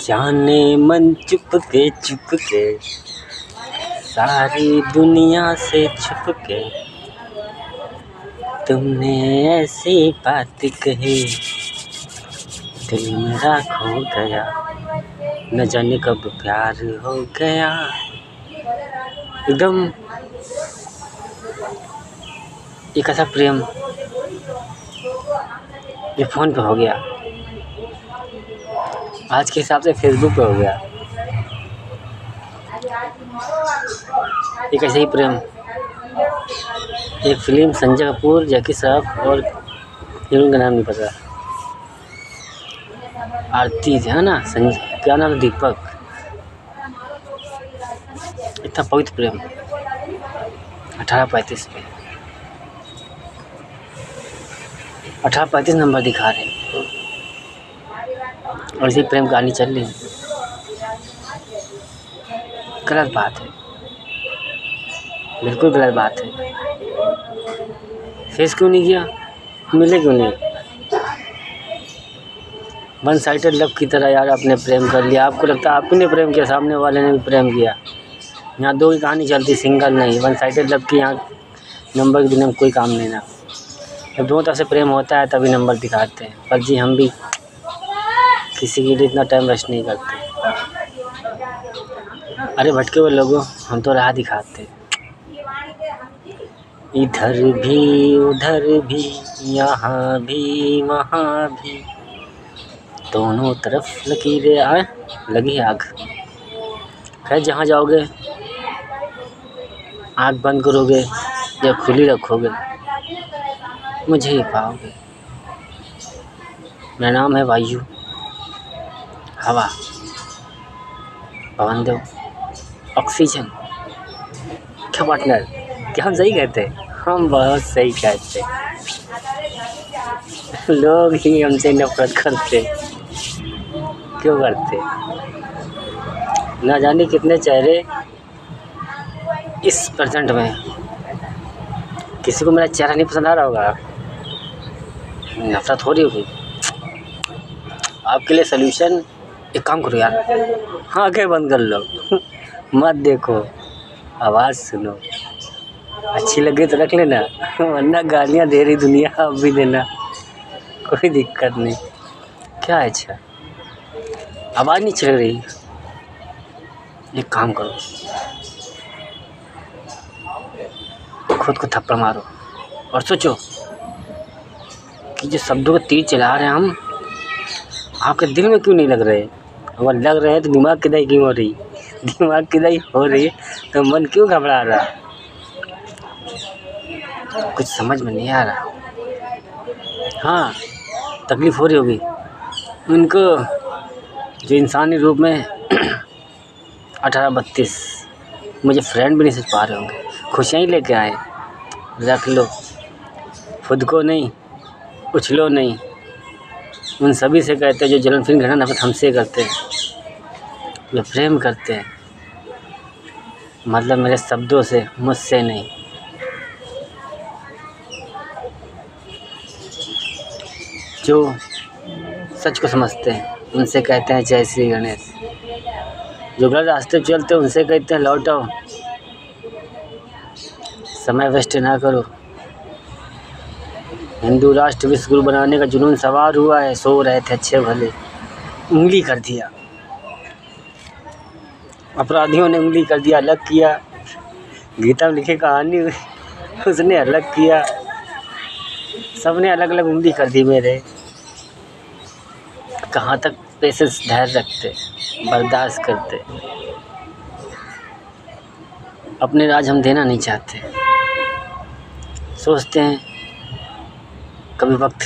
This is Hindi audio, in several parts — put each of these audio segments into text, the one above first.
जाने मन चुपके सारी दुनिया से छुप के तुमने ऐसी बात कही, दिल मेरा खो गया, न जाने कब प्यार हो गया। एकदम एक ऐसा प्रेम ये फ़ोन पे हो गया, आज के हिसाब से फेसबुक पे हो गया। एक ऐसे ही प्रेम एक फिल्म संजय कपूर, जैकी श्रॉफ और हीरोइन का नाम नहीं पता, आरती है ना, संजय क्या नाम, दीपक। इतना पवित्र प्रेम 1835 पे 1835 नंबर दिखा रहे और इसी प्रेम कहानी चल रही। गलत बात है, बिल्कुल गलत बात है। फेस क्यों नहीं किया, मिले क्यों नहीं? वन साइडेड लव की तरह यार आपने प्रेम कर लिया। आपको लगता है आपने प्रेम किया, सामने वाले ने भी प्रेम किया। यहाँ दो की कहानी चलती, सिंगल नहीं। वन साइडेड लव की यहाँ नंबर के बिना कोई काम नहीं ना। जब दोनों तरफ से प्रेम होता है तभी नंबर दिखाते हैं। पर जी हम भी किसी के लिए इतना टाइम वेस्ट नहीं करते। अरे भटके हुए लोगों, हम तो राह दिखाते, इधर भी उधर भी यहाँ भी वहाँ भी, दोनों तरफ लकीरें आए लगी आग। खैर जहाँ जाओगे आँख बंद करोगे या खुली रखोगे मुझे ही पाओगे। मेरा नाम है वायु, हवा, पवन देव, ऑक्सीजन। क्या पार्टनर, क्या हम सही कहते हैं? हम बहुत सही कहते हैं। लोग ही हमसे नफरत करते, क्यों करते? ना जाने कितने चेहरे इस प्रेजेंट में। किसी को मेरा चेहरा नहीं पसंद आ रहा होगा, नफरत हो रही होगी। आपके लिए सल्यूशन, एक काम करो यार, आंखें बंद कर लो, मत देखो, आवाज़ सुनो। अच्छी लगे तो रख लेना, वरना गालियाँ दे रही दुनिया, अब भी देना, कोई दिक्कत नहीं। क्या है, अच्छा आवाज़ नहीं चल रही? एक काम करो, खुद को थप्पड़ मारो और सोचो कि जो शब्दों को तीर चला रहे हैं हम, आपके दिल में क्यों नहीं लग रहे? अगर लग रहे हैं तो दिमाग की दही क्यों हो रही? दिमाग की दही हो रही तो मन क्यों घबरा रहा? कुछ समझ में नहीं आ रहा। हाँ, तकलीफ़ हो रही होगी उनको जो इंसानी रूप में 1832 मुझे फ्रेंड भी नहीं समझ पा रहे होंगे। खुशियाँ ही लेके आए, रख लो, खुद को नहीं, उछलो नहीं। उन सभी से कहते हैं जो जलन फिर घृणा नफरत हमसे करते हैं, जो प्रेम करते हैं, मतलब मेरे शब्दों से, मुझसे नहीं। जो सच को समझते हैं उनसे कहते हैं जय श्री गणेश। जो गलत रास्ते चलते हैं उनसे कहते हैं लौट आओ। समय वेस्ट ना करो। हिंदू राष्ट्र विश्व गुरु बनाने का जुनून सवार हुआ है, सो रहे थे अच्छे भले, उंगली कर दिया अपराधियों ने, उंगली कर दिया, अलग किया। गीता में लिखी कहानी उसने अलग किया, सबने अलग अलग उंगली कर दी मेरे। कहाँ तक पेशेंस, धैर्य रखते, बर्दाश्त करते। अपने राज हम देना नहीं चाहते, सोचते हैं कभी वक्त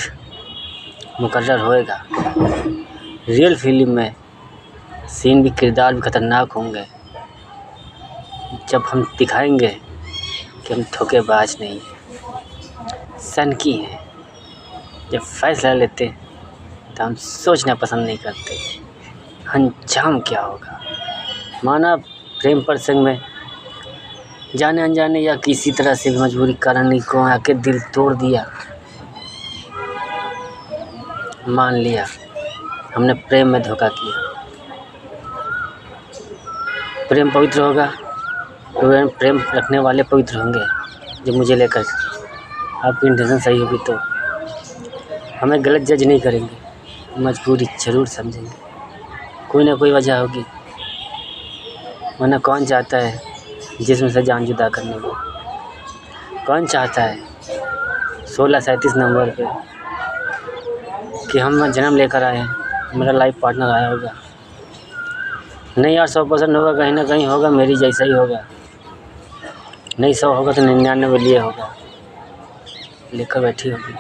मुकर्रर होएगा। रियल फिल्म में सीन भी, किरदार भी ख़तरनाक होंगे जब हम दिखाएंगे कि हम धोखेबाज नहीं, सनकी हैं। जब फैसला लेते तो हम सोचना पसंद नहीं करते अंजाम क्या होगा। माना प्रेम प्रसंग में जाने अनजाने या किसी तरह से मजबूरी कारण को आके दिल तोड़ दिया, मान लिया हमने प्रेम में धोखा किया, प्रेम पवित्र होगा, प्रेम रखने वाले पवित्र होंगे। जब मुझे लेकर आपकी इंटेंशन सही होगी तो हमें गलत जज नहीं करेंगे, मजबूरी ज़रूर समझेंगे। कोई ना कोई वजह होगी, वरना कौन चाहता है जिस्म से जान जुदा करने को? कौन चाहता है 1637 नंबर पे कि हम जन्म लेकर आए हैं, मेरा लाइफ पार्टनर आया होगा? नहीं यार, 100% होगा, कहीं ना कहीं होगा, मेरी जैसा ही होगा। नहीं 100 होगा तो 99 लिए होगा, लेकर बैठी होगी।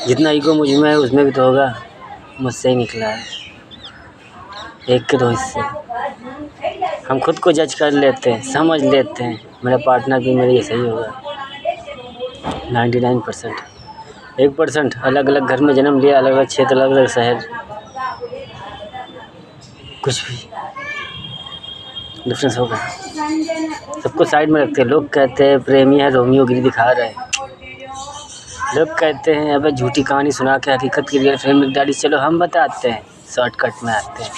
जितना ईगो मुझ में है उसमें भी तो होगा, मुझसे ही निकला है। एक के दो हिस्से हम खुद को जज कर लेते हैं, समझ लेते हैं मेरा पार्टनर भी मेरे जैसा ही होगा। 99%, 1% अलग अलग घर में जन्म लिया, अलग अलग क्षेत्र, अलग अलग शहर, कुछ भी डिफरेंस होगा। सबको साइड में रखते हैं। लोग कहते हैं प्रेमी है, रोमियोगिरी दिखा रहे हैं। लोग कहते हैं अबे झूठी कहानी सुना के हकीकत की रियल फिल्म लिख डाली। चलो हम बताते हैं, शॉर्टकट में आते हैं।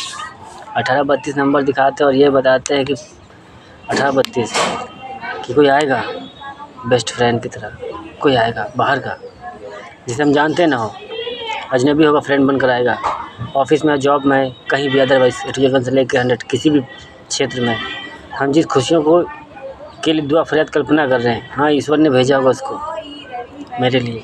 1832 नंबर दिखाते हैं और ये बताते हैं कि 1832 कि कोई आएगा बेस्ट फ्रेंड की तरह, कोई आएगा बाहर का जिसे हम जानते ना हो, अजनबी होगा, फ्रेंड बनकर आएगा। ऑफिस में, जॉब में, कहीं भी, अदरवाइज A से लेकर 100 किसी भी क्षेत्र में हम जिस खुशियों को के लिए दुआ फरियाद कल्पना कर रहे हैं, हाँ ईश्वर ने भेजा होगा उसको मेरे लिए।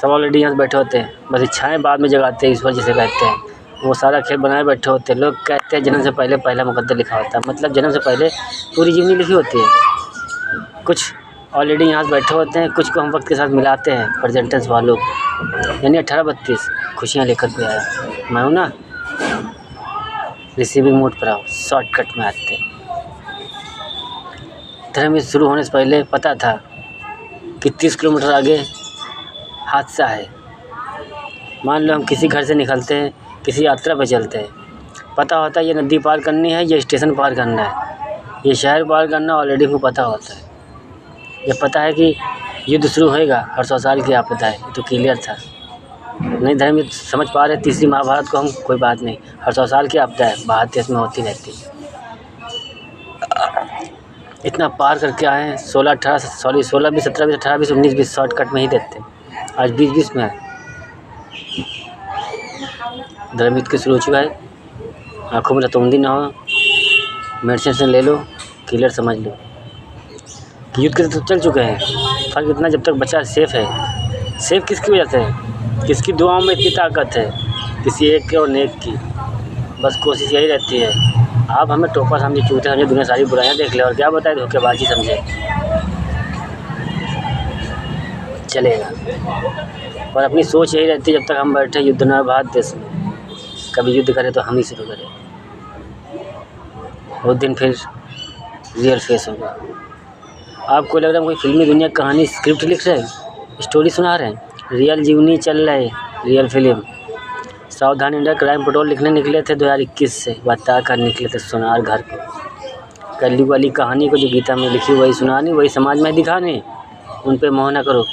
सब ऑलरेडी यहाँ बैठे होते हैं, बस इच्छाएँ बाद में जगाते हैं, ईश्वर जिसे कहते हैं। वो सारा खेल बनाए बैठे होते हैं। लोग कहते हैं जन्म से पहले पहला मुकद्दर लिखा होता है, मतलब जन्म से पहले पूरी जीवनी लिखी होती है। कुछ ऑलरेडी यहाँ बैठे होते हैं, कुछ को हम वक्त के साथ मिलाते हैं, प्रेजेंटेंस वालों। यानी 1832 खुशियाँ लेकर के आया मैं हूँ ना, रिसीविंग मोड पर आओ। शॉर्टकट में आते हैं। धर्म युद्ध शुरू होने से पहले पता था कि 30 किलोमीटर आगे हादसा है। मान लो हम किसी घर से निकलते हैं, किसी यात्रा पर चलते हैं, पता होता है ये नदी पार करनी है, ये स्टेशन पार करना है, ये शहर पार करना, ऑलरेडी हमको पता होता है। जब पता है कि युद्ध शुरू होएगा, हर 100 साल की आपदा है, ये तो क्लियर था। नहीं धर्म युद्ध समझ पा रहे, तीसरी महाभारत को हम, कोई बात नहीं, हर 100 साल की आपदा है, भारत देश में होती रहती। इतना पार करके आए हैं। 16 20 17 20 18 20 19 20 शॉर्टकट में ही देते हैं। आज 20 में है। धर्म युद्ध के शुरू हो चुका है। आँखों में रतौंधी ना हो, मेडिसिन ले लो, क्लियर समझ लो कि युद्ध के तो चल चुके हैं। फर्क इतना, जब तक बच्चा सेफ़ है। सेफ़ किसकी वजह से है? किसकी दुआओं में इतनी ताकत है? किसी एक के और नेक की। बस कोशिश यही रहती है, आप हमें टोपा समझे, चूते समझे, दुनिया सारी बुराइयाँ देख ले और क्या बताए, धोखेबाजी समझे, चलेगा। पर अपनी सोच यही रहती है, जब तक हम बैठे युद्ध न भारत देश में, कभी युद्ध करें तो हम ही शुरू करें। उस दिन फिर रियल फेस होगा। आपको लग रहा है कोई फिल्मी दुनिया कहानी स्क्रिप्ट लिख रहे हैं, स्टोरी सुना रहे हैं, रियल जीवनी चल रहा है, रियल फिल्म। सावधान इंडिया क्राइम पेट्रोल लिखने निकले थे 2021 से, बता कर निकले थे सोनार घर को। कलयुग वाली कहानी को जो गीता में लिखी वही सुनानी, वही समाज में दिखानी। उन पे मोह न करो।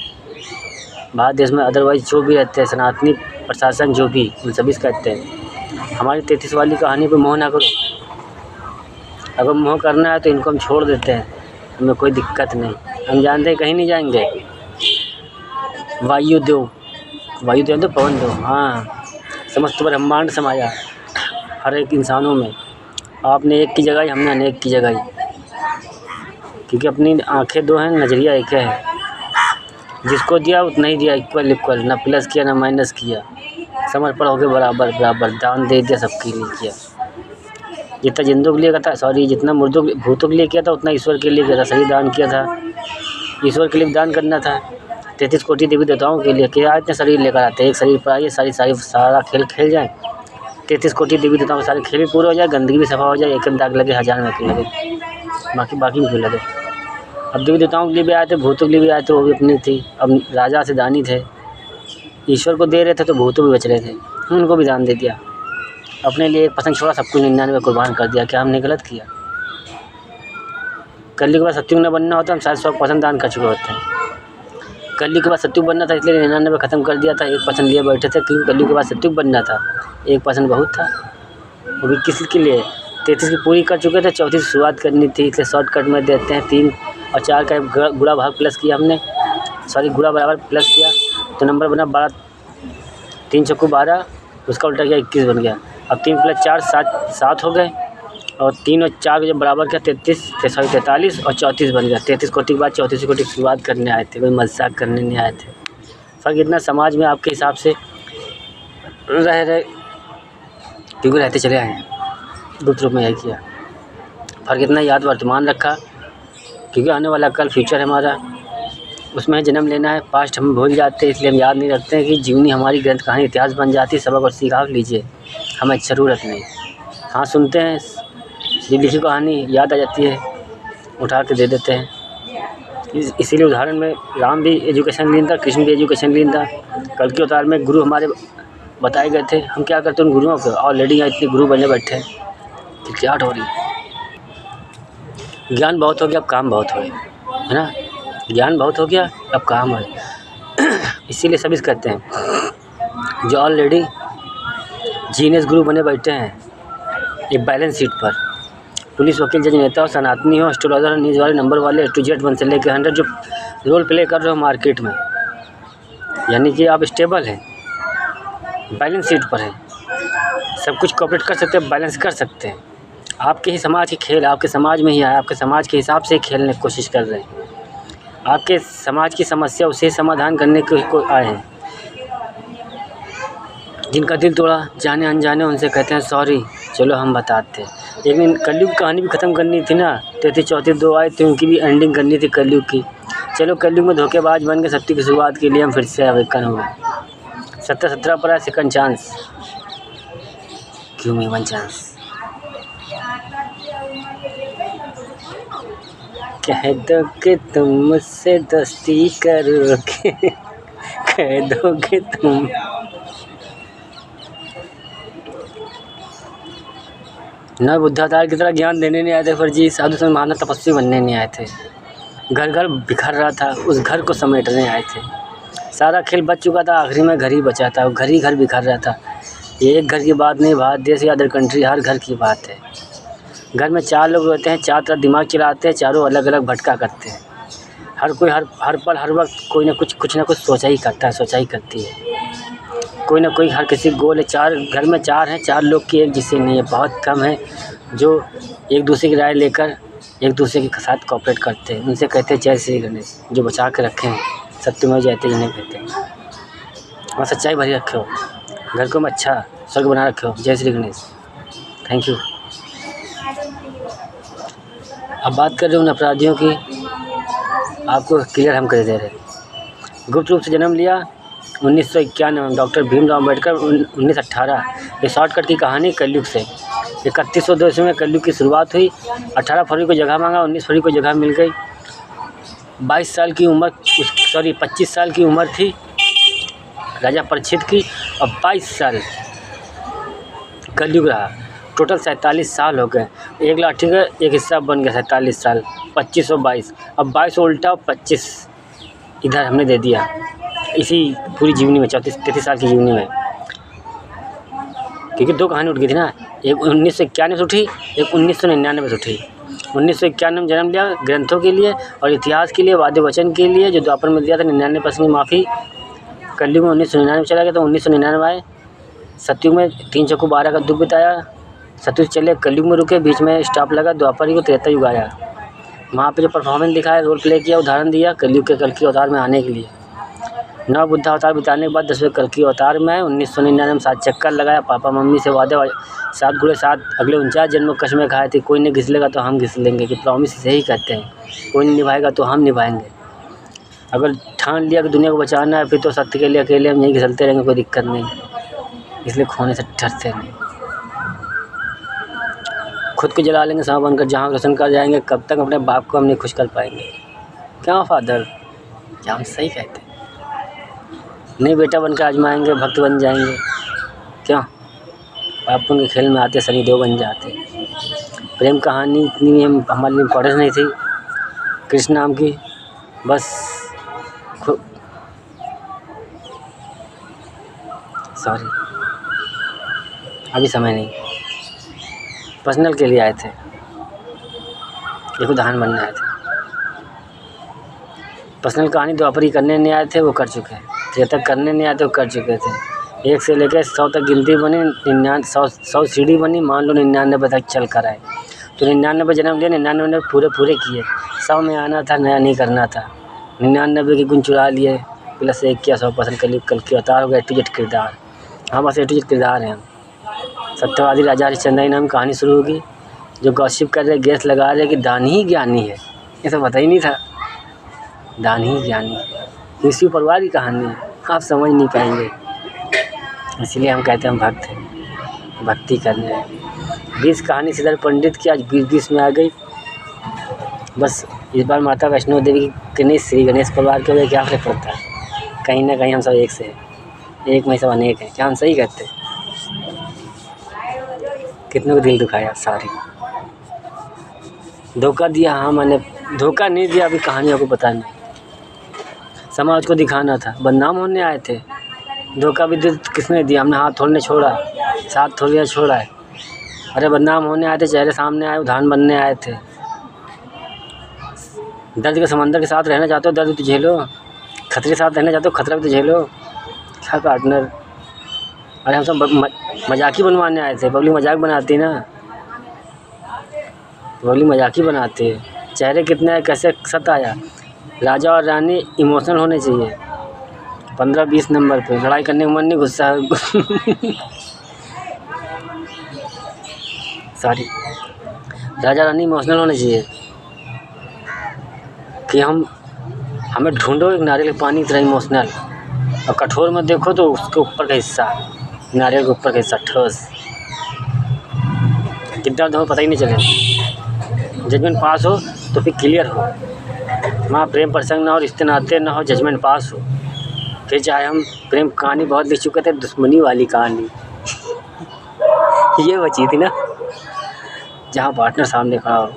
भारत देश में अदरवाइज जो भी रहते हैं, सनातनी प्रशासन जो भी, उन सभी से कहते हैं हमारी 33 वाली कहानी पे मोह ना करो। अगर मोह करना है तो इनको हम छोड़ देते हैं, हमें कोई दिक्कत नहीं। हम जानते हैं कहीं नहीं जाएंगे। वायु दो तो पवन दो। हाँ, समस्त ब्रह्मांड समाया हर एक इंसानों में। आपने एक की जगह, हमने अनेक की जगह, क्योंकि अपनी आंखें दो हैं, नज़रिया एक है। जिसको दिया उतना ही दिया, इक्वल, ना प्लस किया ना माइनस किया। समर्पण होकर बराबर दान दे दिया, सबके लिए किया। जितना जिंदों के लिए था, जितना मुर्दों भूतों के लिए किया था, उतना ईश्वर के लिए किया था। सही दान किया था, ईश्वर के लिए दान करना था। 33 कोटि देवी देवताओं के लिए क्या इतने शरीर लेकर आते हैं, एक शरीर पर आइए, सारा खेल खेल जाए। 33 कोटि देवी देवताओं के सारे खेल भी पूरे हो जाए, गंदगी भी सफा हो जाए, एक दाग लगे, 1000 में क्यों लगे, बाकी में क्यों लगे। अब देवी देवताओं के लिए भी आए थे, भूतों के लिए भी आए थे, वो भी अपनी थी। अब राजा से दानी थे, ईश्वर को दे रहे थे तो भूतों भी बच रहे थे, उनको भी दान दे दिया। अपने लिए 1% छोड़ा, सबको 99 कुर्बान कर दिया। क्या हमने गलत किया? कलयुग के बाद सत्युग न बनना होता, हम शायद 100% दान कर चुके होते हैं। कलयुग के बाद सत्युग बनना था, इसलिए 99 ख़त्म कर दिया था। 1% लिए बैठे थे, क्योंकि कलयुग के बाद सत्युग बनना था। 1% बहुत था, वो भी किसके लिए? 33 की पूरी कर चुके थे, 34 की शुरुआत करनी थी, इसलिए शॉर्टकट में देते हैं 3 और 4 का गुणा भाग प्लस किया हमने, सॉरी गुणा बराबर प्लस किया तो नंबर बना 12, 3 चौको 12, उसका उल्टा किया 21 बन गया। अब 3 + 4 7 हो गए और 3 और 4 को जब बराबर किया 43 और 34 बन गया। 33 कोटि के बाद 34 कोटि की शुरुआत करने आए थे, कोई मजाक करने नहीं आए थे। फ़र्क इतना समाज में आपके हिसाब से रहे क्योंकि रहते चले आए हैं, गुप्त रूप में यही किया। फ़र्क इतना याद वर्तमान रखा क्योंकि आने वाला कल फ्यूचर है हमारा, उसमें जन्म लेना है। पास्ट हम भूल जाते हैं, इसलिए हम याद नहीं रखते हैं कि जीवनी हमारी ग्रंथ कहानी इतिहास बन जाती है। सबक और सीखा लीजिए, हमें ज़रूरत नहीं। हाँ सुनते हैं, जो लिखी कहानी याद आ जाती है, उठा के दे देते हैं। इसीलिए उदाहरण में राम भी एजुकेशन लीन था, कृष्ण भी एजुकेशन लीन था। कल के अवतार में गुरु हमारे बताए गए थे। हम क्या करते हैं उन गुरुओं को? ऑलरेडी यहाँ इतने गुरु बने बैठे हैं, खिलखिलाहट हो रही है। ज्ञान बहुत हो गया, अब काम बहुत हो गया, है ना? ज्ञान बहुत हो गया, अब काम है। इसीलिए सभी कहते हैं जो ऑलरेडी जीनियस गुरु बने बैठे हैं एक बैलेंस शीट पर, पुलिस, वकील, जज, नेता हो, सनातनी हो, एस्ट्रोलॉजर, न्यूज़ वाले, नंबर वाले, A to Z 1 से लेकर 100 जो रोल प्ले कर रहे हो मार्केट में, यानी कि आप स्टेबल हैं, बैलेंस शीट पर हैं, सब कुछ कॉपरेट कर सकते हैं, बैलेंस कर सकते हैं। आपके ही समाज के खेल आपके समाज में ही आए, आपके समाज के हिसाब से खेलने की कोशिश कर रहे हैं। आपके समाज की समस्या उसे समाधान करने को आए हैं। जिनका दिल तोड़ा जाने अनजाने, उनसे कहते हैं सॉरी, चलो हम बताते हैं। एक दिन कलयुग की कहानी भी ख़त्म करनी थी ना, 33 34 2 आए थे, उनकी भी एंडिंग करनी थी कलयुग की। चलो कलयुग में धोखेबाज बन के सत्य की शुरुआत के लिए हम फिर से अवेकन हुए। 17 पर आया सेकंड चांस, क्यों मी 1 चांस। कह दो कि तुम मुझसे दोस्ती करोगे, कह दोगे तुम। न बुद्धावतार की तरह ज्ञान देने नहीं आए थे फर्जी, साधु संत महात्मा तपस्वी बनने नहीं आए थे। घर घर बिखर रहा था, उस घर को समेटने आए थे। सारा खेल बच चुका था, आखिरी में घर ही बचा था, घर ही घर बिखर रहा था। ये एक घर की बात नहीं, भारत देश या अदर कंट्री, हर घर की बात है। घर में 4 लोग रहते हैं, 4 तरह दिमाग चलाते हैं, चारों अलग अलग भटका करते हैं। हर कोई हर पल हर वक्त कोई ना कुछ सोचा ही करता है, सोचा ही करती है। कोई ना कोई हर किसी गोल है। 4 घर में 4 हैं, 4 लोग की एक जिससे नहीं है। बहुत कम है जो एक दूसरे की राय लेकर एक दूसरे के साथ कोऑपरेट करते हैं। उनसे कहते हैं जय श्री गणेश, जो बचा के रखे हैं, सत्यमेव जयते जिन्हें कहते हैं। और सच्चाई भरी रखे हो, घर को अच्छा स्वर्ग बना रखे हो। जय श्री गणेश, थैंक यू। अब बात कर रहे हैं उन अपराधियों की, आपको क्लियर हम कर दे रहे हैं। गुप्त रूप से जन्म लिया 1991 में डॉक्टर भीमराव अम्बेडकर 1918। ये शॉर्टकट की कहानी कलयुग से 3102 ईस्वी में कलयुग की शुरुआत हुई। 18 फरवरी को जगह मांगा, 19 फरवरी को जगह मिल गई। 22 साल की उम्र 25 साल की उम्र थी राजा परीक्षित की और 22 साल कलयुग रहा। टोटल 47 साल हो गए। एक लाठी का एक हिस्सा बन गया 47 साल, 25 और 22। अब 22 उल्टा 25 इधर हमने दे दिया इसी पूरी जीवनी में, 33 साल की जीवनी में। क्योंकि 2 कहानी उठ गई थी ना, एक 1991 से उठी, एक 1999 से उठी। 1991 में जन्म लिया ग्रंथों के लिए और इतिहास के लिए, वाद्य वचन के लिए, जो द्वापर में दिया था 99% की माफ़ी। कलयुग में 1999 में चला गया तो 1999 आए। सतयुग में 3 चौको 12 का दुख बिताया। सतयुग चले, कलयुग में रुके, बीच में स्टॉप लगा, द्वापर को 73 युग आया। वहाँ पे जो परफॉर्मेंस दिखाया, रोल प्ले किया, उदाहरण दिया कलयुग के कल की अवतार में आने के लिए। 9 बुद्धा अवतार बिताने के बाद 10वें कल की अवतार में 1999 में 7 चक्कर लगाया। पापा मम्मी से वादे 7 गुड़े 7 अगले 49 जन्मों कसमें खाए थे। कोई नहीं घिस लेगा तो हम घिस लेंगे, कि प्रॉमिस यही कहते हैं। कोई नहीं निभाएगा तो हम निभाएंगे। अगर ठान लिया कि दुनिया को बचाना है, फिर तो सत्य के लिए अकेले हम यहीं घिसलते रहेंगे, कोई दिक्कत नहीं। इसलिए खोने से डरते नहीं। खुद को जला लेंगे सांप बनकर, जहाँ रोशन कर जाएंगे। कब तक अपने बाप को हम नहीं खुश कर पाएंगे? क्या फादर, क्या हम सही कहते हैं? नहीं बेटा बनकर आजमाएंगे, भक्त बन जाएंगे। क्यों? पापों के खेल में आते शनि देव बन जाते। प्रेम कहानी इतनी भी हमारे लिए इम्पोर्टेंस नहीं थी कृष्ण नाम की, बस सॉरी अभी समय नहीं। पर्सनल के लिए आए थे, एक उदाहरण बनने आए थे। पर्सनल कहानी द्वापरी करने नहीं आए थे, वो कर चुके हैं। त्रेता करने नहीं आए थे, वो कर चुके थे। 1 से लेकर 100 तक गिनती बनी, 100 सीढ़ी बनी, मान लो 99 तक चल कर आए तो 99 जन्म लिए, 99 पूरे किए। 100 में आना था, नया नहीं करना था। 99 के गुण चुरा लिए, +1 किया, 100% कल के अवतार हो गया। A to Z किरदार, हाँ बस A to Z किरदार हैं हम। सत्यवादी राजा हरिश्चंद्र की नाम कहानी शुरू होगी। जो गॉसिप कर रहे, गैस लगा रहे कि दानी ही ज्ञानी है, ये तो पता ही नहीं था। दानी ही ज्ञानी किसी परिवार की कहानी है, आप समझ नहीं पाएंगे। इसलिए हम कहते हैं हम भक्त हैं, भक्ति करने हैं। 20 कहानी श्रीधर पंडित की आज 20 में आ गई। बस इस बार माता वैष्णो देवी की नहीं, श्री गणेश परिवार के वजह क्या फर्क पड़ता है। कहीं ना कहीं हम सब एक से हैं, एक में सब अनेक हैं। क्या हम सही कहते हैं? कितनों को दिल दुखाया, सारी धोखा दिया। हाँ मैंने धोखा नहीं दिया, अभी कहानियों को पता नहीं। समाज को दिखाना था, बदनाम होने आए थे। धोखा भी किसने दिया? हमने हाथ थोड़ने छोड़ा, साथ थोड़ी छोड़ा है। अरे बदनाम होने आए थे, चेहरे सामने आए, उदाहरण बनने आए थे। दर्द के समंदर के साथ रहना चाहते हो, दर्द तो झेलो। खतरे के साथ रहना चाहते हो, खतरा भी तो झेलो। क्या पार्टनर? अरे हम सब मजाक ही बनवाने आए थे। पब्लिक मजाक बनाती ना, पब्लिक मजाक ही बनाती है। चेहरे कितने हैं, कैसे सत आया। राजा और रानी इमोशनल होने चाहिए। 15-20 नंबर पे लड़ाई करने का मन नहीं, गुस्सा सॉरी, राजा रानी इमोशनल होने चाहिए कि हमें ढूंढो एक नारियल के पानी की तरह इमोशनल। और कठोर में देखो तो उसके ऊपर का हिस्सा, नारियल के ऊपर का हिस्सा ठोस, कितना दो पता ही नहीं चले। जजमेंट पास हो तो फिर क्लियर हो। वहाँ प्रेम प्रसंग ना हो, रिश्ते नाते ना हो, जजमेंट पास हो। फिर चाहे हम प्रेम कहानी बहुत लिख चुके थे, दुश्मनी वाली कहानी ये बची थी ना, जहाँ पार्टनर सामने खड़ा हो,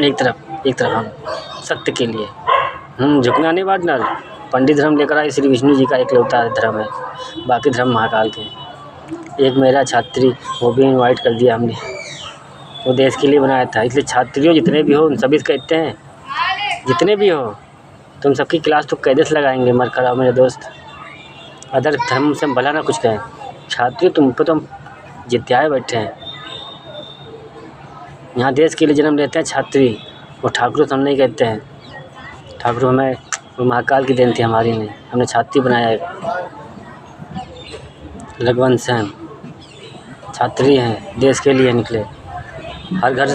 एक तरफ हम सत्य के लिए झुकना नहीं। पार्टनर पंडित धर्म लेकर आए, श्री विष्णु जी का एकलौता धर्म है, बाकी धर्म महाकाल के। एक मेरा छात्री, वो भी इनवाइट कर दिया हमने, वो देश के लिए बनाया था। इसलिए छात्रियों जितने भी हो, उन सभी से कहते हैं, जितने भी हो तुम सबकी क्लास तो कैदे से लगाएंगे, मर कर आओ मेरे दोस्त। अदर धर्म से हम भला ना कुछ कहें, छात्री तुम पे तो हम जित्याए बैठे हैं। यहाँ देश के लिए जन्म लेते हैं छात्री, वो ठाकुर तो हम नहीं कहते हैं। ठाकुर हमें, वो महाकाल की देन थी, हमारी नहीं। हमने छात्री बनाया है। रघुवंश हैं, छात्री हैं, देश के लिए निकले। हर घर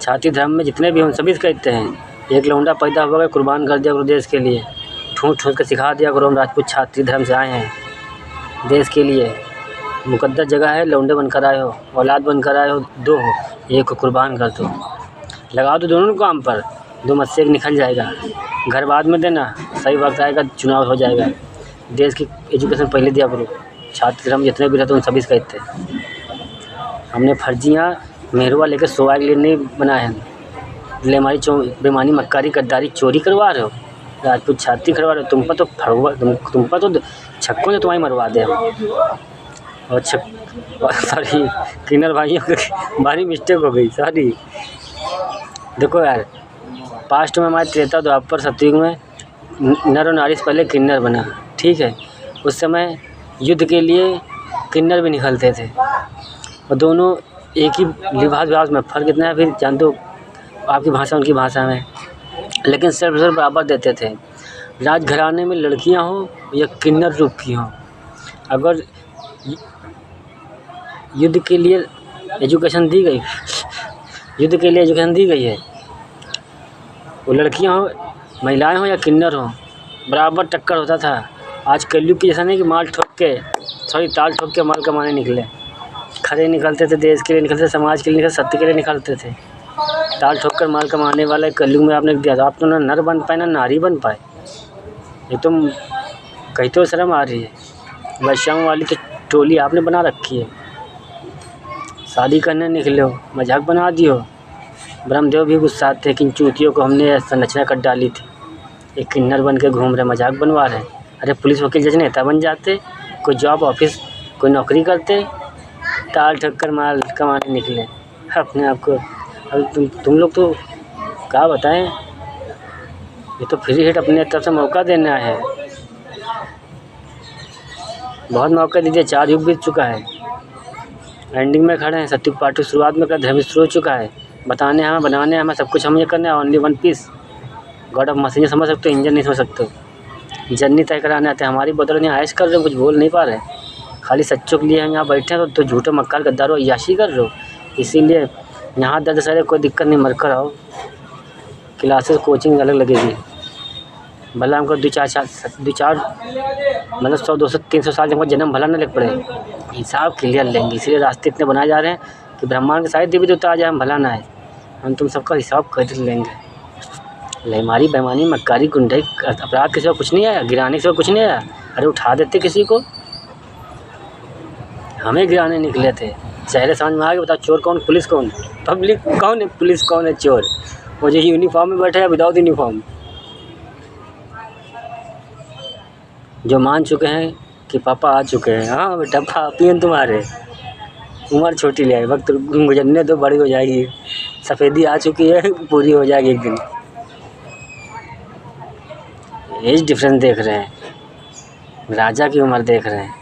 छात्री धर्म में जितने भी हम सभी से कहते हैं, एक लौंडा पैदा हुआ, कुर्बान कर दिया करो देश के लिए। ठूँस कर सिखा दिया करो हम राजपूत छात्री धर्म से आए हैं, देश के लिए मुकद्दस जगह है। लौंडे बनकर आए हो, औलाद बनकर आए हो, 2 हो, एक को कुर्बान कर दो। लगा दो दोनों काम पर, 2 मत से एक निकल जाएगा। घर बाद में देना, सही वक्त आएगा, चुनाव हो जाएगा। देश की एजुकेशन पहले दिया करो। छात्र धर्म जितने भी रहते हैं उन सभी से कहते हैं। हमने फर्जियाँ मेहरुआ लेकर सोआ के लिए नहीं बनाए हैं। लेमारी बेमानी मक्कारी गद्दारी चोरी करवा रहे हो, राजपूत छात्री करवा रहे हो। तुम पर तो छक्कों ने तुम्हारी मरवा दे। और सॉरी किन्नर भाइयों, भारी मिस्टेक हो गई, सॉरी। देखो यार, पास्ट में हमारे त्रेता द्वापर सतयुग में नर और नारी से पहले किन्नर बना, ठीक है। उस समय युद्ध के लिए किन्नर भी निकलते थे, और दोनों एक ही लिबास में। फ़र्क इतना है, फिर जान दो आपकी भाषा उनकी भाषा में, लेकिन सिर्फ बराबर देते थे। राजघराने में लड़कियां हों या किन्नर रूप की हों, अगर युद्ध के लिए एजुकेशन दी गई, युद्ध के लिए एजुकेशन दी गई है, वो लड़कियां हों, महिलाएं हों या किन्नर हों, बराबर टक्कर होता था। आज कलयुग की जैसा नहीं कि माल ठोक के, सॉरी ताल ठोक के माल कमाने निकले। खड़े निकलते थे, देश के लिए निकलते थे, समाज के लिए निकलते, सत्य के लिए निकलते थे। ताल ठोक कर माल कमाने वाले कलयुग में आपने दिया, तो आप तो ना नर बन पाए ना नारी बन पाए। ये तुम कहीं तो शर्म आ रही है। वैश्याओं वाली तो टोली आपने बना रखी है। शादी करने निकले हो, मजाक बना दियो। ब्रह्मदेव भी गुस्साते थे कि इन चूतियों को हमने संरचना कर डाली थी। एक किन्नर बन के घूम रहे, मजाक बनवा रहे। अरे पुलिस वकील जज नेता बन जाते, कोई जॉब ऑफिस कोई नौकरी करते, ताल ठोक कर माल कमाने निकले। अपने आप को। अब तुम लोग तो क्या बताएं, ये तो फ्री हिट अपने तरफ से मौका देना है। बहुत मौका दीजिए, 4 युग बीत चुका है, एंडिंग में खड़े हैं। सत्युग पार्ट टू शुरुआत में कर धर्म शुरू हो चुका है। बताने हमें, बनाने हमें, सब कुछ हमें ये करना है। Only one piece, God of machine समझ सकते हो, इंजन नहीं समझ सकते हो। जर्नी तय कराने आते हैं। हमारी बदौलत यहाँ ऐश कर रहे हो, कुछ बोल नहीं पा रहे। खाली सच्चों के लिए हम यहाँ बैठे हैं तो झूठे मक्कार गद्दारों याशी कर रहे हो। इसीलिए यहाँ दर्द सरे, कोई दिक्कत नहीं, मर कर आओ। क्लासेस कोचिंग अलग लगेगी। भला हमको 2-4 मतलब 100-200-300 साल जब जन्म भला न लग पड़े, हिसाब क्लियर लेंगे। इसलिए रास्ते इतने बनाए जा रहे हैं कि ब्रह्मांड के सारे देवी देवता आ जाए, हम भला ना आए। हम तुम सबका हिसाब कर लेंगे। लेमारी, बेईमानी, मक्कारी, गुंडई, अपराध के सिवा कुछ नहीं आया, गिराने के सिवा कुछ नहीं आया। अरे उठा देते किसी को, हमें गिराने निकले थे। चेहरे समझ में आ गए, बताओ चोर कौन, पुलिस कौन, पब्लिक कौन है, पुलिस कौन है, चोर। वो जो यूनिफॉर्म में बैठे हैं विदाउट यूनिफॉर्म, जो मान चुके हैं कि पापा आ चुके हैं। हाँ बेटा, पापी हैं तुम्हारे। उम्र छोटी ले आई, वक्त गुजरने दो, बड़ी हो जाएगी। सफ़ेदी आ चुकी है, पूरी हो जाएगी एक दिन। एज डिफरेंस देख रहे हैं, राजा की उम्र देख रहे हैं।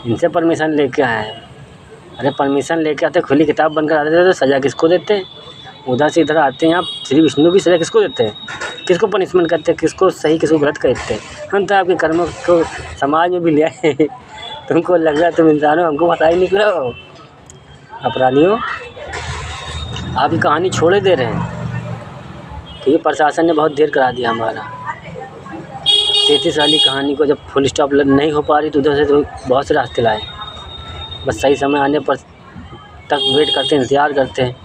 इनसे परमिशन लेके आए हैं। अरे परमिशन लेके आते, खुली किताब बनकर आते थे तो सज़ा किसको देते हैं? उधर से इधर आते हैं आप, श्री विष्णु की सज़ा किसको देते हैं? किसको पनिशमेंट करते हैं? किसको सही किसको गलत कहते हैं? हम तो आपके कर्मों को समाज में भी ले आए। तुमको लग रहा है तुम इंसान हो, हमको पता ही निकला हो। अपराधियों, आप ये कहानी छोड़े दे रहे हैं क्योंकि प्रशासन ने बहुत देर करा दिया हमारा। 33 वाली कहानी को जब फुल स्टॉप नहीं हो पा रही तो उधर से तो बहुत से रास्ते लाए। बस सही समय आने पर तक वेट करते हैं, इंतज़ार करते हैं।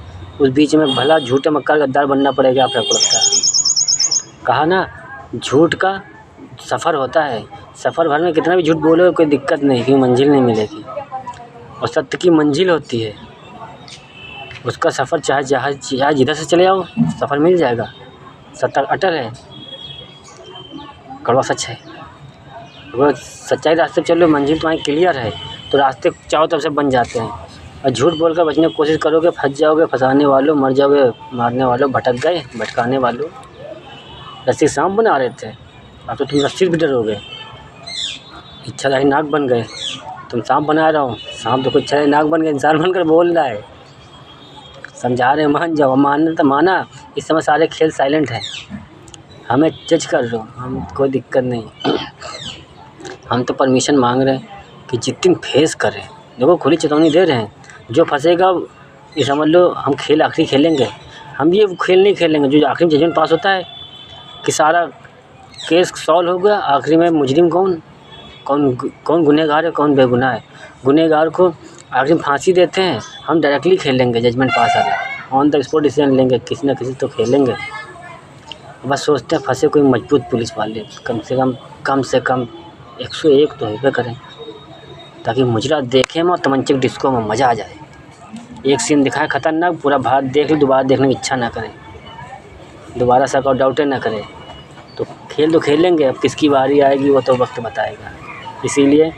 उस बीच में भला झूठे मक्कार गद्दार बनना पड़ेगा। आप सबको लगता है, कहा ना, झूठ का सफ़र होता है। सफ़र भर में कितना भी झूठ बोलो कोई दिक्कत नहीं, क्योंकि मंजिल नहीं मिलेगी। और सत्य की मंजिल होती है, उसका सफ़र चाहे जिधर से चले जाओ सफ़र मिल जाएगा। सत्य अटल है, कड़वा सच है। वो सच्चाई रास्ते पर चलो, मंजिल तुम्हारी क्लियर है तो रास्ते चारों तरफ से बन जाते हैं। और झूठ बोलकर बचने की कोशिश करोगे, फंस जाओगे। फंसाने वालों, मर जाओगे। मारने वालों, भटक गए। भटकाने वालों, रस्सी सांप बना रहे थे, अब तो तुम रस्सी भी डरोगे। इच्छाधारी नाग बन गए, तुम सांप बना रहा हो। सांप तो कोई इच्छाधारी नाग बन गए, इंसान बनकर बोल रहा है। समझा रहे मान जाओ, मानना तो माना। इस समय सारे खेल साइलेंट हैं, हमें जज कर लो, हम कोई दिक्कत नहीं। हम तो परमिशन मांग रहे हैं कि जितनी फेस करें। देखो खुली चेतावनी दे रहे हैं, जो फंसेगा ये समझ लो हम खेल आखिरी खेलेंगे। हम ये खेल नहीं खेलेंगे जो आखिरी जजमेंट पास होता है कि सारा केस सॉल्व हो गया। आखिरी में मुजरिम कौन गुनहगार है, कौन बेगुनाह है। गुनहगार को आखिरी में फांसी देते हैं। हम डायरेक्टली खेलेंगे, जजमेंट पास आ गया, ऑन द स्पॉट डिसीजन लेंगे। किसी न किसी तो खेलेंगे। बस सोचते हैं फंसे कोई मजबूत पुलिस वाले, कम से कम 101 तो हेल्प करें, ताकि मुजरा देखें और तमंचे की डिस्को में मज़ा आ जाए। एक सीन दिखाएं खतरनाक, पूरा भारत देख ले, दोबारा देखने की इच्छा ना करें, दोबारा शक और डाउटे ना करें। तो खेल तो खेलेंगे, अब किसकी बारी आएगी वो तो वक्त बताएगा। इसीलिए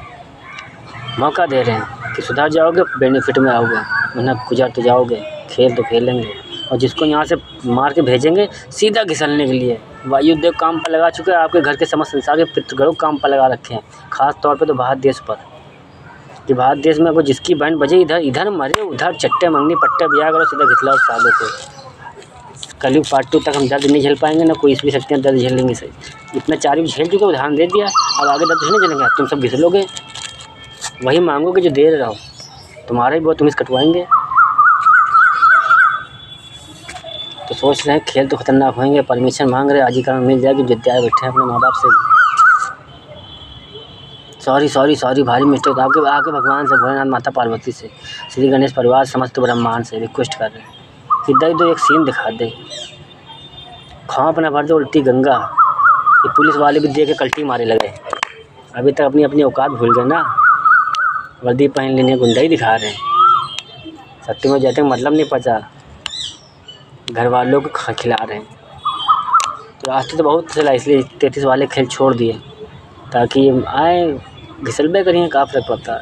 मौका दे रहे हैं कि सुधर जाओगे, बेनिफिट में आओगे, वरना गुजर तो जाओगे। खेल तो खेलेंगे, और जिसको यहाँ से मार के भेजेंगे सीधा घिसलने के लिए, वायुदेव काम पर लगा चुके हैं। आपके घर के समस्त संसार के पितृगणों काम पर लगा रखे हैं, ख़ास तौर पे तो भारत देश पर। कि भारत देश में वो जिसकी बहन बजे इधर मरे, उधर चट्टे मंगनी पट्टे ब्याह करो, सीधा घिसलाओ सालों को। कलयुग पार्ट 2 तक हम दर्द नहीं झेल पाएंगे, ना कोई इसलिए शक्तियाँ दर्द झेलेंगे। सही इतना 4 युग झेल चुके, उदाहरण दे दिया। अब आगे दर्द नहीं झेलेंगे, तुम सब घिसलोगे, वही मांगोगे जो दे रहो। तुम्हारा ही बहुत तुम इस कटवाएंगे। तो सोच रहे हैं खेल तो खतरनाक होंगे। परमिशन मांग रहे, आज ही कारण मिल जाएगी। विद्यालय बैठे हैं अपने माँ बाप से। सॉरी भारी मिस्टेक। आके भगवान से, भोलेनाथ, माता पार्वती से, श्री गणेश परिवार, समस्त ब्रह्मांड से रिक्वेस्ट कर रहे हैं कि इधर एक सीन दिखा दे, खौफ ना भर दे उल्टी गंगा। ये पुलिस वाले भी देख के कल्टी मारे लगे। अभी तक अपनी औकात भूल गए ना, वर्दी पहन लेने गुंडा ही दिखा रहे हैं। सत्य में जाते मतलब नहीं पता, घर वालों को खिला रहे हैं। रास्ते तो बहुत चला, इसलिए 33 वाले खेल छोड़ दिए ताकि आए घिसलबे करिए, का फर्क पड़ता।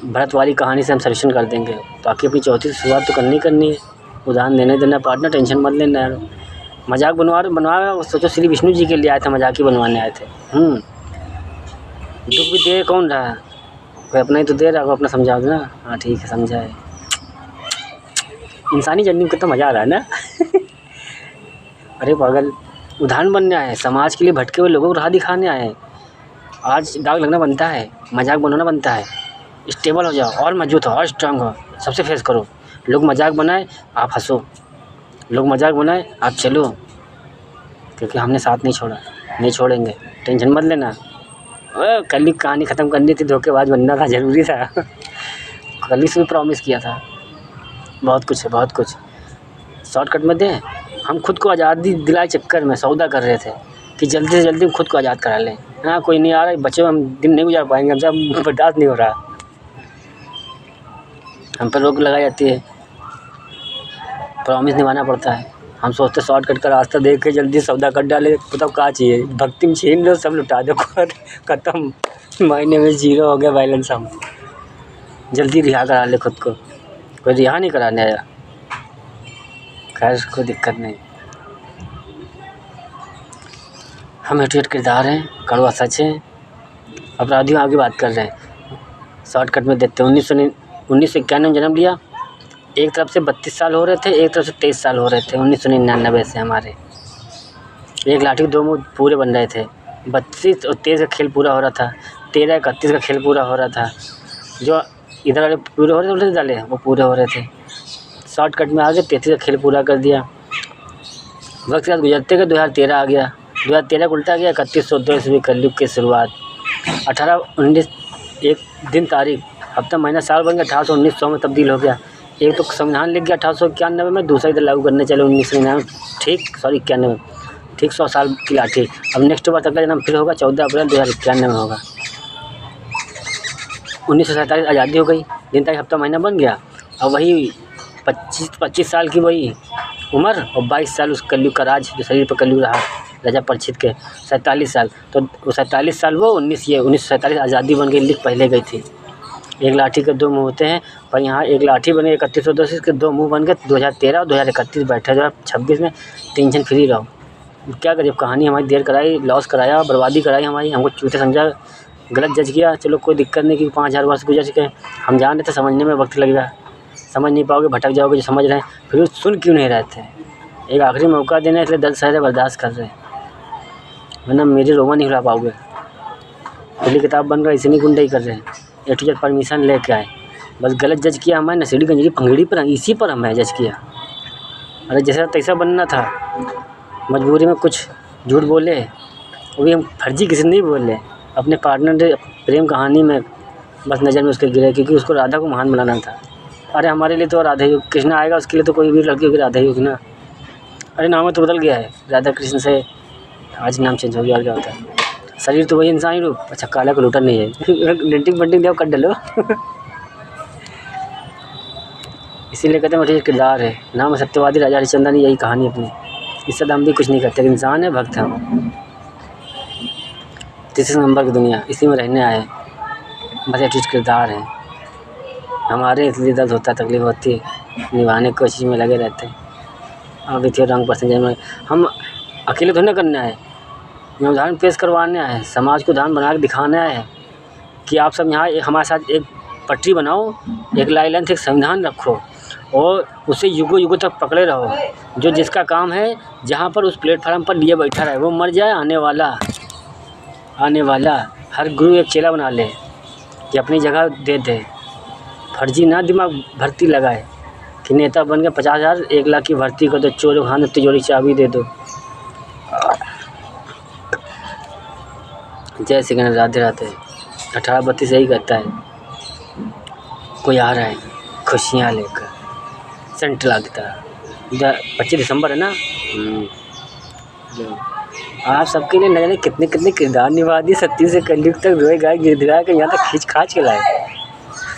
भरत वाली कहानी से हम सजेशन कर देंगे। बाकी अपनी चौथी से शुरुआत तो करनी है। उदाहरण देने देना पार्टनर, टेंशन मत लेना यार। मजाक बनवा सोचो श्री विष्णु जी के लिए आए थे, मजाक ही बनवाने आए थे। दुख भी दे कौन रहा है, कोई अपना ही तो दे रहा है, वो अपना समझा दो ना। हाँ ठीक है, समझा है। इंसानी जर्नी में कितना मज़ा आ रहा है ना। अरे पागल, उदाहरण बनने आए हैं, समाज के लिए भटके हुए लोगों को राह दिखाने आए हैं। आज दाग लगना बनता है, मजाक बनाना बनता है। स्टेबल हो जाओ, और मजबूत हो, और स्ट्रांग हो, सबसे फेस करो। लोग मजाक बनाए आप हंसो, लोग मजाक बनाए आप चलो, क्योंकि हमने साथ नहीं छोड़ा, नहीं छोड़ेंगे। टेंशन मत लेना। कल ही कहानी ख़त्म करनी थी, धोखेबाज बनना था, ज़रूरी था। कल ही से भी प्रॉमिस किया था। बहुत कुछ है, बहुत कुछ। शॉर्टकट में दें, हम खुद को आज़ादी दिलाए चक्कर में सौदा कर रहे थे कि जल्दी से जल्दी खुद को आज़ाद करा लें। हाँ कोई नहीं आ रहा, बच्चे हम दिन नहीं गुजार पाएंगे, हमसे अब बर्दाश्त नहीं हो रहा। हम पर रोक लगाई जाती है, प्रॉमिस निभाना पड़ता है। हम सोचते शॉर्टकट का रास्ता देख के जल्दी सौदा कर डाले, बताओ क्या चाहिए। भक्ति में छीन लो, सब लुटा दो, ख़त्म, महीने में 0 हो गया बैलेंस। हम जल्दी रिहा करा ले खुद को, कोई रिहा नहीं कराने आया। खैर कोई दिक्कत नहीं। हम हेटेड किरदार हैं, कड़वा सच है, अपराधियों आगे बात कर रहे हैं। शॉर्टकट में देते हैं। 1991 में जन्म लिया, एक तरफ से 32 साल हो रहे थे, एक तरफ से 23 साल हो रहे थे। 1999 से हमारे एक लाठी के 2 मुँह पूरे बन रहे थे। 32 और 23 का खेल पूरा हो रहा था, 13-31 का खेल पूरा हो रहा था। जो इधर वाले पूरे हो रहे थे, उधर डाले वो पूरे हो रहे थे। शॉर्टकट में आगे 33 का खेल पूरा कर दिया। वक्त के साथ गुजरते गए 2013 आ गया, 2013 का उल्टा गया 3102 ईस्वी कलयुग की शुरुआत। 18-19 एक दिन तारीख, हफ्ता, महीना, साल बन गया। 1819 में तब्दील हो गया। एक तो संविधान लिख गया 1891 में, दूसरा इधर लागू करने चले 1999, ठीक 91, ठीक 100 साल की लाठी। अब नेक्स्ट बार अगला जन्म फिर होगा 14 अप्रैल 2091 में होगा। 1947 आज़ादी हो गई, दिन तारीख, हफ्ता, महीना बन गया। अब वही 25 साल की वही उम्र और 22 साल उस कलयुग का राज, जो शरीर पर कलयुग रहा राजा परीक्षित के। 47 साल, तो 47 साल वो 1947 आज़ादी बन गई, लिख पहले गई थी। एक लाठी के 2 मुँह होते हैं, पर यहाँ एक लाठी बने 3102 के 2 मुँह बन गए। 2013 और 2031 बैठे, 2026 में टेंशन फ्री रहो। क्या करिए, कहानी हमारी देर कराई, लॉस कराया, बर्बादी कराई हमारी, हमको चूते समझा, गलत जज किया। चलो कोई दिक्कत नहीं कि 5000 वर्ष गुजर चुके हैं, हम जान रहे थे समझने में वक्त लगेगा, समझ नहीं पाओगे, भटक जाओगे। जो समझ रहे हैं फिर सुन क्यों नहीं रहे थे। एक आखिरी मौका देना, इसलिए दर्द सहरे बर्दाश्त कर रहे हैं, वरना मेरी रोमा नहीं हिला पाओगे। पहली किताब बनकर इसी नहीं गुंडई कर रहे हैं, ए टू जेड परमिशन लेके आए, बस गलत जज किया हमारे नसीड़ी गंजड़ी पंगड़ी पर, इसी पर हमें जज किया। अरे जैसा तैसा बनना था, मजबूरी में कुछ झूठ बोले, वो भी हम फर्जी किसी नहीं बोले। अपने पार्टनर प्रेम कहानी में बस नज़र में उसके गिरे, क्योंकि उसको राधा को महान बनाना था। अरे हमारे लिए तो राधा ही, कृष्णा आएगा उसके लिए तो कोई भी लड़की होगी राधा ही होगी ना। अरे नाम तो बदल गया है, राधा कृष्ण से आज नाम चेंज हो गया, और क्या होता है। शरीर तो वही इंसानी रूप, अच्छा काला का लूटा नहीं है। डेंटिंग पेंटिंग दिया कर डालो। इसीलिए कहते हैं मठे किरदार है, नाम सत्यवादी राजा हरिश्चंद्र ने, यही कहानी अपनी। इससे हम भी कुछ नहीं करते, इंसान है, भक्त है। 30 नंबर की दुनिया, इसी में रहने आए, बस एक किरदार है हमारे, इसलिए दर्द होता है, तकलीफ होती है, निभाने की कोशिश में लगे रहते हैं। अभी थे रंग पैसेंजर में, हम अकेले थोड़ी ना करने आए, मैं उदाहरण पेश करवाने आए, समाज को उदाहरण बना के दिखाने आए कि आप सब यहाँ हमारे साथ एक पटरी बनाओ, एक लाइन से एक संविधान रखो और उसे युगों युगों तक पकड़े रहो। जो जिसका काम है, जहाँ पर उस प्लेटफार्म पर लिए बैठा रहे, वो मर जाए, आने वाला हर गुरु एक चेला बना ले कि अपनी जगह दे दे। फर्जी ना दिमाग भर्ती लगाए कि नेता बन गए 50,000 1 लाख की भर्ती कर दो, चोरों खाने तिजोरी चाबी दे दो। जय श्री गणेश, राधे राधे। 1832 यही कहता है, कोई आ रहा है खुशियाँ लेकर, सेंट्रल की तरह। 25 दिसंबर है ना। आप सबके लिए न जाने कितने कितने किरदार निभा दिए, 37 से कलयुग तक रोए गाय गिड़गिड़ा के यहाँ तक खींच खाच के लाए,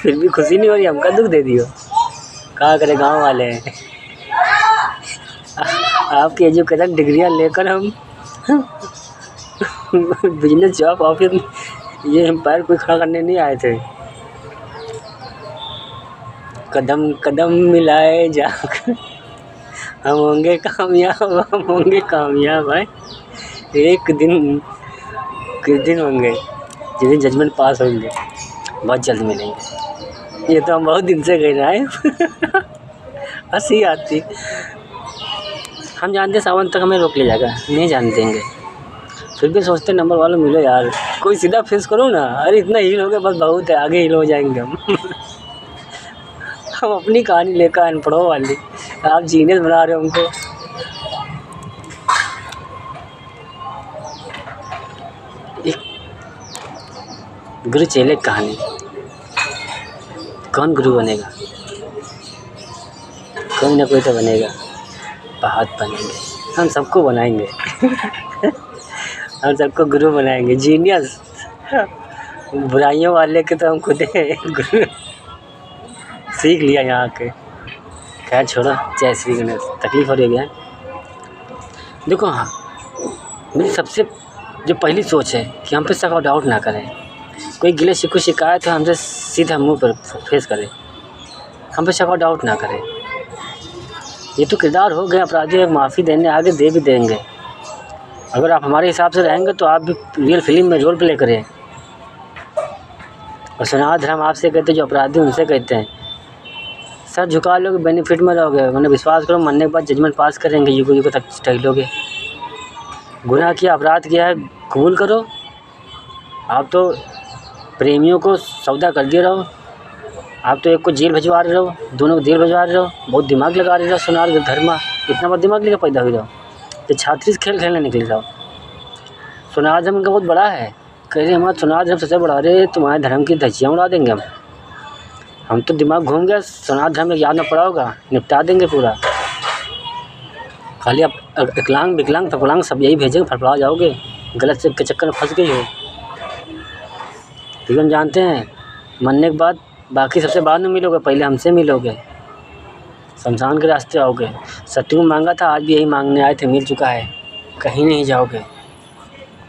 फिर भी खुशी नहीं हो रही, हमका दुख दे दियो। क्या करे गांव वाले हैं। आपकी एजुकेशन डिग्रियाँ लेकर हम बिजनेस जॉब ऑफिस ये एम्पायर कोई खड़ा करने नहीं आए थे। कदम कदम मिलाए जाकर हम होंगे कामयाब भाई। एक दिन किस दिन होंगे, जिस दिन जजमेंट पास होंगे, बहुत जल्द मिलेंगे। ये तो हम बहुत दिन से कह रहे हैं। हंसी आती। हम जानते सावन तक हमें रोक ले जाएगा, नहीं जान देंगे, फिर भी सोचते नंबर वालों मिलो यार, कोई सीधा फेस करो ना। अरे इतना हील हो गया बस, बहुत है, आगे हील हो जाएंगे हम। हम अपनी कहानी लेकर अनपढ़ों वाली, आप जीनियस बना रहे हो उनको। एक गुरु चेले की कहानी, कौन गुरु बनेगा? कोई ना कोई तो बनेगा, बहुत बनेंगे, हम सबको बनाएंगे। हम सबको गुरु बनाएंगे, जीनियस। बुराइयों वाले के तो हम खुद गुरु सीख लिया यहाँ के। खैर छोड़ो, जय श्री गणेश। तकलीफ हो रही है। देखो हाँ, मेरी सबसे जो पहली सोच है कि हम पे शक और डाउट ना करें। कोई गिले शिकवे शिकायत है हमसे सीधा मुंह पर फेस करें, हम पे शक और डाउट ना करें। ये तो किरदार हो गया, अपराधी माफ़ी देने आगे दे भी देंगे। अगर आप हमारे हिसाब से रहेंगे तो आप भी रियल फिल्म में रोल प्ले करें। और सनातन धर्म आपसे कहते हैं, जो अपराधी उनसे कहते हैं, सर झुका लोगे बेनिफिट में रहोगे, मैंने विश्वास करो मरने के बाद जजमेंट पास करेंगे, युगों युगों तक टहलोगे। गुनाह किया, अपराध किया है, कबूल करो। आप तो प्रेमियों को सौदा कर दिए रहो, आप तो एक को जेल भिजवा रहे हो, दोनों को जेल भिजवा रहे हो, बहुत दिमाग लगा रहे हो। सुनार धर्मा इतना बहुत दिमाग लेकर पैदा हुई रहो, तो छात्री से खेल खेलने निकले रहो। सुनार धर्म का बहुत बड़ा है, कह रहे हमारा सुनार धर्म सबसे बड़ा। रहे तुम्हारे धर्म की धज्जियाँ उड़ा देंगे हम तो दिमाग घूम गया। सुनार धर्म में याद ना पड़ा होगा, निपटा देंगे पूरा। खाली आप विकलांग विकलांग फकलांग सब यही भेजेंगे, फड़फड़ा जाओगे, गलत से के चक्कर में फंस गई हो। लेकिन हम जानते हैं मरने के बाद बाकी सबसे बाद में मिलोगे, पहले हमसे मिलोगे, शमशान के रास्ते आओगे। सत्य मांगा था, आज भी यही मांगने आए थे, मिल चुका है, कहीं नहीं जाओगे।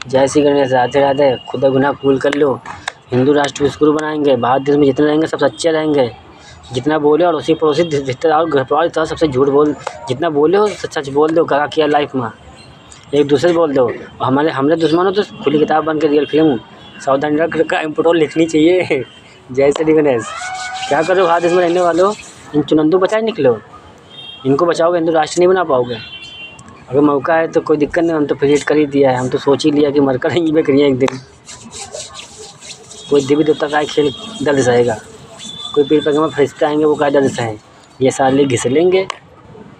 जय श्री गणेश, राधे राधे। खुदा गुनाह कबूल कर लो, हिंदू राष्ट्र विश्व गुरु बनाएंगे। भारत देश में जितने रहेंगे सब सच्चे रहेंगे, जितना बोले। और उसी पड़ोसी रिश्तेदार घर परिवार तरह सबसे झूठ बोल, जितना बोले हो सच बोल दो। क्या किया लाइफ में, एक दूसरे से बोल दो। और हमने दुश्मन हो तो खुली किताब बन के रियल फिल्म सावधानी रख का इम्पोर्टल लिखनी चाहिए। जय श्री गणेश। क्या करो हाथ इसमें रहने वालों, इन चुनंदू बचाए निकलो, इनको बचाओगे हिंदू राष्ट्र नहीं बना पाओगे। अगर मौका है तो कोई दिक्कत नहीं, हम तो प्रेरित कर ही दिया है, हम तो सोच ही लिया कि मरकर ही में करिए एक दिन। कोई देवी देवता का खेल दर्द सहेगा, कोई पीर पैगम्बर फरिश्ते आएंगे वो का दर्द सहे। ये साले घिस लेंगे,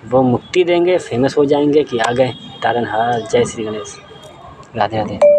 वो मुक्ति देंगे, फेमस हो जाएंगे कि आ गए तारनहार। जय श्री गणेश, राधे राधे।